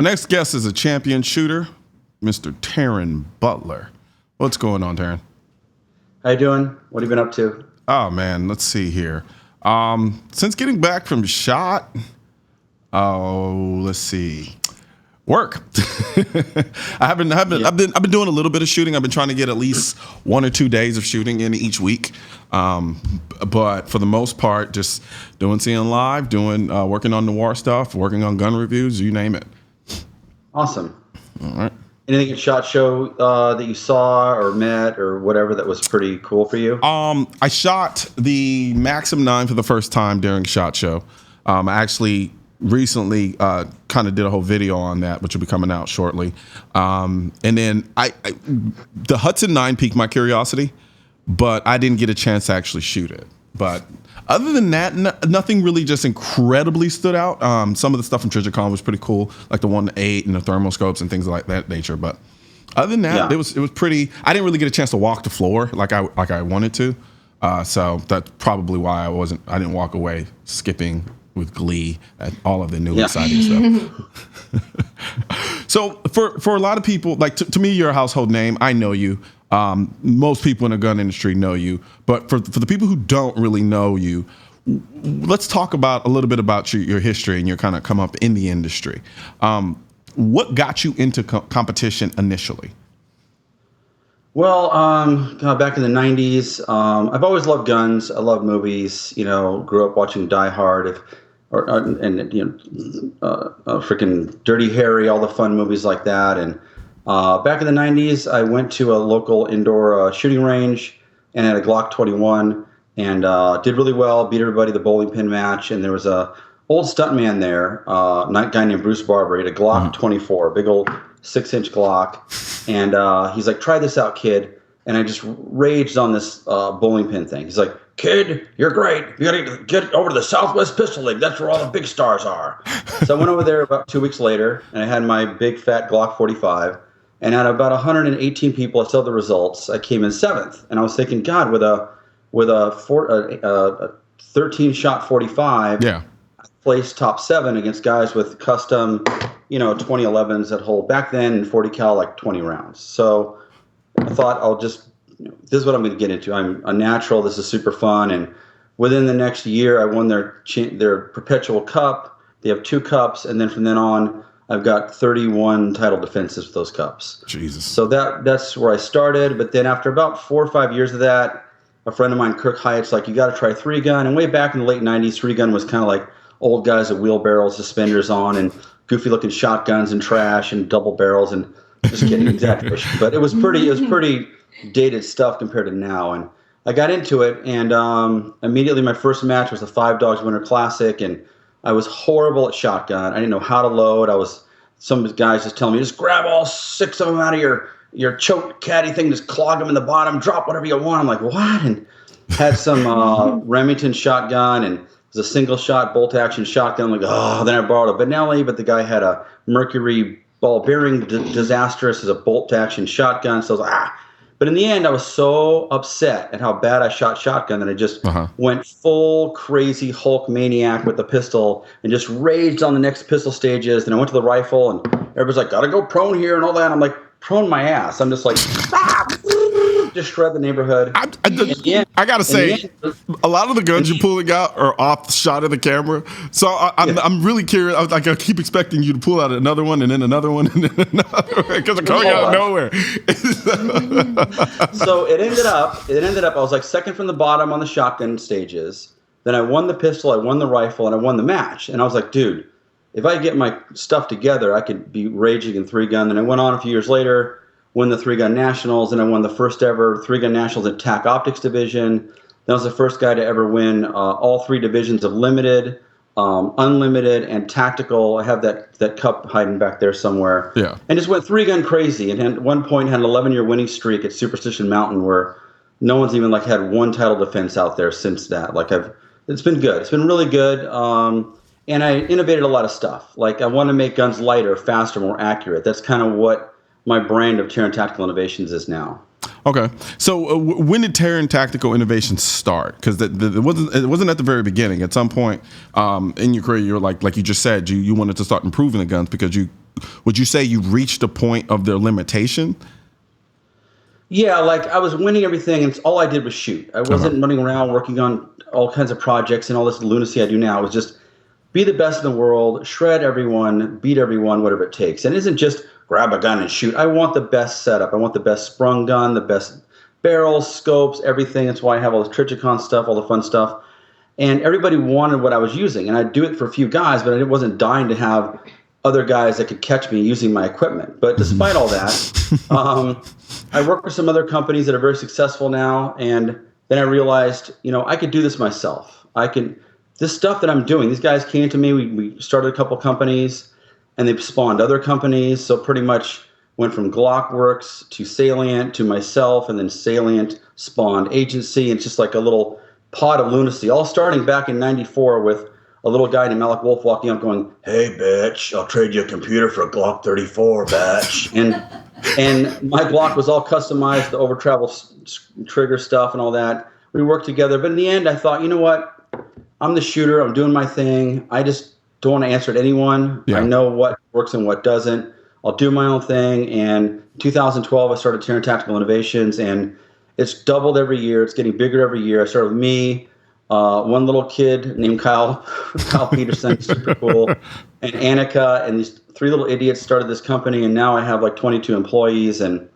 Our next guest is a champion shooter, Mr. Taran Butler. What's going on, Taran? How you doing? What have you been up to? Oh man, let's see here. Since getting back from SHOT, let's see. Work. I've been doing a little bit of shooting. I've been trying to get at least 1 or 2 days of shooting in each week. But for the most part, just doing CN Live, working on noir stuff, working on gun reviews, you name it. Awesome. All right. Anything at SHOT Show that you saw or met or whatever that was pretty cool for you? I shot the Maxim 9 for the first time during SHOT Show. I actually recently kind of did a whole video on that, which will be coming out shortly. And then the Hudson 9 piqued my curiosity, but I didn't get a chance to actually shoot it. But other than that, nothing really just incredibly stood out. Some of the stuff from Trijicon was pretty cool, like the 1.8 and the thermal scopes and things like that nature. But other than that, it was pretty. I didn't really get a chance to walk the floor like I wanted to. So that's probably why I didn't walk away skipping with glee at all of the new exciting stuff. So for a lot of people, like to me, you're a household name. I know you. Most people in the gun industry know you. But for the people who don't really know you, let's talk a little bit about your history and your kind of come up in the industry. What got you into competition initially? Well, back in the 90s, I've always loved guns. I love movies. Grew up watching Die Hard, freaking Dirty Harry, all the fun movies like that. And back in the 90s, I went to a local indoor shooting range and had a Glock 21 and did really well, beat everybody at the bowling pin match. And there was a old stuntman there, a guy named Bruce Barber. He had a Glock 24, big old 6-inch Glock. And he's like, try this out, kid. And I just raged on this bowling pin thing. He's like, kid, you're great. You got to get over to the Southwest Pistol League. That's where all the big stars are. So I went over there about 2 weeks later, and I had my big, fat Glock 45. And out of about 118 people, I saw the results. I came in 7th. And I was thinking, God, with a 13-shot 45, I placed top 7 against guys with custom 2011s that hold back then 40 cal like 20 rounds. So I thought this is what I'm going to get into. I'm a natural. This is super fun. And within the next year, I won their perpetual cup. They have 2 cups. And then from then on, I've got 31 title defenses with those cups. Jesus. So that's where I started. But then after about 4 or 5 years of that, a friend of mine, Kirk Hyatt's like, you got to try 3-gun. And way back in the late 90s, 3-gun was kind of like old guys with wheelbarrow suspenders on and goofy looking shotguns and trash and double barrels and just kidding, exaggeration. But it was pretty dated stuff compared to now. And I got into it, and immediately my first match was the 5 Dogs Winter Classic, and I was horrible at shotgun. I didn't know how to load. Some guys just telling me, just grab all 6 of them out of your choke caddy thing, just clog them in the bottom, drop whatever you want. I'm like, what? And had some Remington shotgun, and it was a single shot bolt action shotgun. I'm like, oh, then I borrowed a Benelli, but the guy had a Mercury ball bearing disastrous as a bolt action shotgun. So I was like, But in the end, I was so upset at how bad I shot shotgun that I just went full crazy Hulk maniac with the pistol and just raged on the next pistol stages. And I went to the rifle, and everybody's like, gotta go prone here and all that. I'm like, prone my ass. I'm just like, just shred the neighborhood. I gotta say, a lot of the guns you're pulling out are off the shot of the camera. So I'm really curious. I keep expecting you to pull out another one and then another one and then another one because they're coming out of nowhere. So it ended up I was like second from the bottom on the shotgun stages. Then I won the pistol, I won the rifle, and I won the match. And I was like, dude, if I get my stuff together, I could be raging in 3-gun. Then I went on a few years later, won the 3-gun nationals, and I won the first ever 3-gun nationals in TAC Optics division. Then I was the first guy to ever win all 3 divisions of limited, unlimited, and tactical. I have that cup hiding back there somewhere. Yeah. And just went 3-gun crazy. And at one point had an 11-year winning streak at Superstition Mountain where no one's even had one title defense out there since that. It's been good. It's been really good. And I innovated a lot of stuff. I want to make guns lighter, faster, more accurate. That's kind of what my brand of Taran Tactical Innovations is now. Okay. So when did Taran Tactical Innovations start? Because it wasn't at the very beginning. At some point in your career, you're like you just said, you wanted to start improving the guns because would you say you reached a point of their limitation? Yeah, like I was winning everything, and all I did was shoot. I wasn't Okay. running around working on all kinds of projects and all this lunacy I do now. It was just be the best in the world, shred everyone, beat everyone, whatever it takes. And it isn't just grab a gun and shoot. I want the best setup. I want the best sprung gun, the best barrels, scopes, everything. That's why I have all this Trichicon stuff, all the fun stuff. And everybody wanted what I was using. And I'd do it for a few guys, but I wasn't dying to have other guys that could catch me using my equipment. But despite all that, I work for some other companies that are very successful now. And then I realized, I could do this myself. This stuff that I'm doing, these guys came to me. We started a couple companies, and they've spawned other companies. So pretty much went from Glockworks to Salient to myself, and then Salient spawned Agency. And it's just like a little pod of lunacy, all starting back in '94 with a little guy named Alec Wolf walking up going, "Hey, bitch, I'll trade you a computer for a Glock 34, bitch." And my Glock was all customized, the over travel trigger stuff and all that. We worked together. But in the end, I thought, you know what? I'm the shooter. I'm doing my thing. I just don't want to answer to anyone. Yeah. I know what works and what doesn't. I'll do my own thing. And in 2012, I started Taran Tactical Innovations, and it's doubled every year. It's getting bigger every year. I started with me, one little kid named Kyle Peterson, super cool, and Annika, and these three little idiots started this company, and now I have like 22 employees, and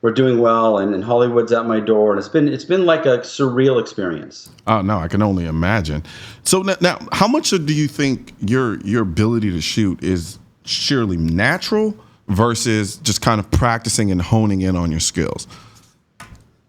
we're doing well, and Hollywood's at my door, and it's been like a surreal experience. Oh no, I can only imagine. So now how much do you think your ability to shoot is sheerly natural versus just kind of practicing and honing in on your skills?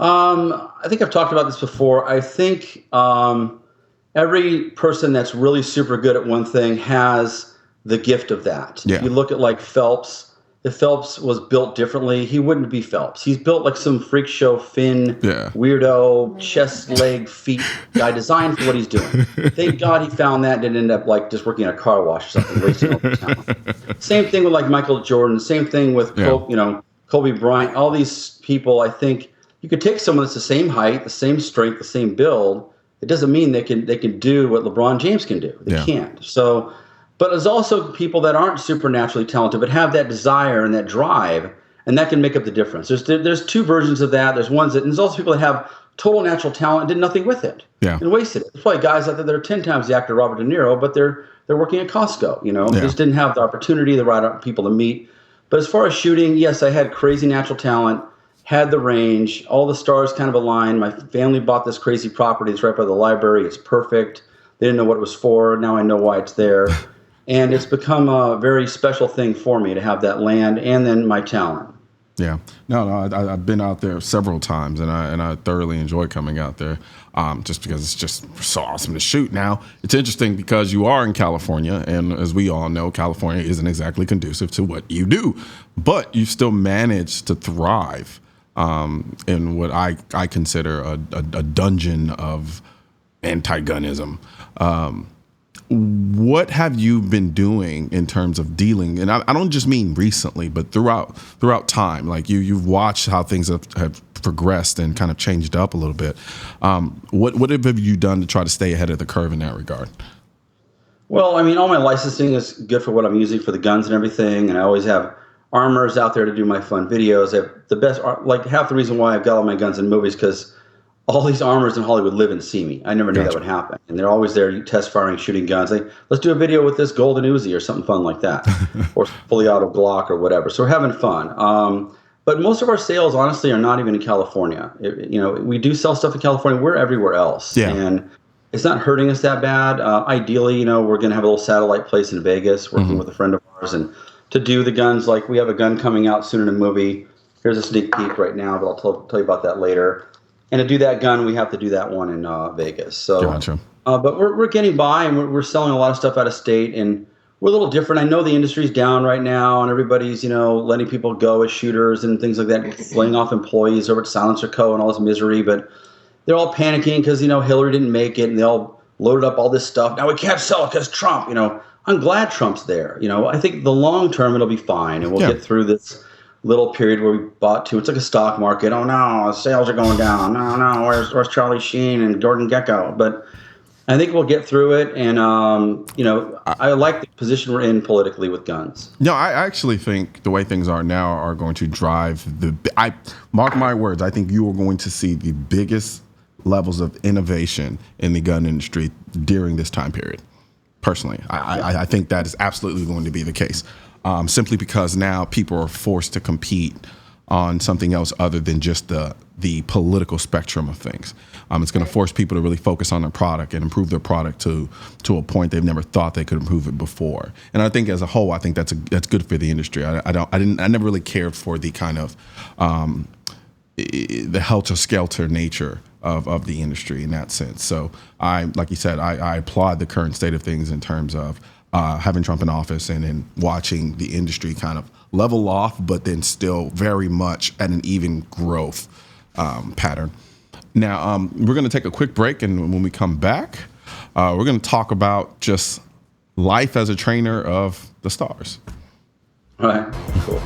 I think I've talked about this before. I think every person that's really super good at one thing has the gift of that. Yeah. If you look at like Phelps, if Phelps was built differently, he wouldn't be Phelps. He's built like some freak show fin, weirdo, chest, leg, feet guy designed for what he's doing. Thank God he found that and didn't end up like just working at a car wash or something, wasting all the talent. Same thing with like Michael Jordan. Same thing with Kobe Bryant. All these people, I think you could take someone that's the same height, the same strength, the same build. It doesn't mean they can do what LeBron James can do. They can't. So. But there's also people that aren't supernaturally talented but have that desire and that drive, and that can make up the difference. There's two versions of that. And there's also people that have total natural talent and did nothing with it and wasted it. There's probably guys out there that are 10 times the actor Robert De Niro, but they're working at Costco. They just didn't have the opportunity, the right people to meet. But as far as shooting, yes, I had crazy natural talent, had the range, all the stars kind of aligned. My family bought this crazy property. It's right by the library. It's perfect. They didn't know what it was for. Now I know why it's there. And it's become a very special thing for me to have that land and then my talent. Yeah, no, I've been out there several times, and I thoroughly enjoy coming out there, just because it's just so awesome to shoot. Now it's interesting because you are in California, and as we all know, California isn't exactly conducive to what you do, but you still manage to thrive in what I consider a dungeon of anti-gunism. What have you been doing in terms of dealing? And I don't just mean recently, but throughout time. Like you've watched how things have progressed and kind of changed up a little bit. What have you done to try to stay ahead of the curve in that regard? Well, I mean, all my licensing is good for what I'm using for the guns and everything, and I always have armors out there to do my fun videos. I have the best, like half the reason why I've got all my guns in movies because all these armors in Hollywood live and see me. I never knew that would happen. And they're always there test firing, shooting guns. Let's do a video with this golden Uzi or something fun like that. Or fully auto Glock or whatever. So we're having fun. But most of our sales, honestly, are not even in California. We do sell stuff in California. We're everywhere else. Yeah. And it's not hurting us that bad. Ideally, we're going to have a little satellite place in Vegas working with a friend of ours. And to do the guns, like we have a gun coming out soon in a movie. Here's a sneak peek right now, but I'll tell you about that later. And to do that gun, we have to do that one in Vegas. So, Gotcha. But we're getting by, and we're selling a lot of stuff out of state, and we're a little different. I know the industry's down right now, and everybody's letting people go as shooters and things like that, laying off employees over at Silencer Co. and all this misery. But they're all panicking because Hillary didn't make it, and they all loaded up all this stuff. Now we can't sell it because Trump. I'm glad Trump's there. I think the long term it'll be fine, and we'll get through this little period where we bought too. It's like a stock market. Oh no, sales are going down. No, where's Charlie Sheen and Gordon Gekko? But I think we'll get through it. And I like the position we're in politically with guns. No, I actually think the way things are now are going to drive I mark my words. I think you are going to see the biggest levels of innovation in the gun industry during this time period. Personally, I think that is absolutely going to be the case, simply because now people are forced to compete on something else other than just the political spectrum of things. It's going to force people to really focus on their product and improve their product to a point they've never thought they could improve it before. And I think as a whole, I think that's good for the industry. I never really cared for the kind of the helter-skelter nature of the industry in that sense. So like you said, I applaud the current state of things in terms of having Trump in office and then watching the industry kind of level off, but then still very much at an even growth pattern. Now, we're going to take a quick break, and when we come back, we're going to talk about just life as a trainer of the stars. All right, cool.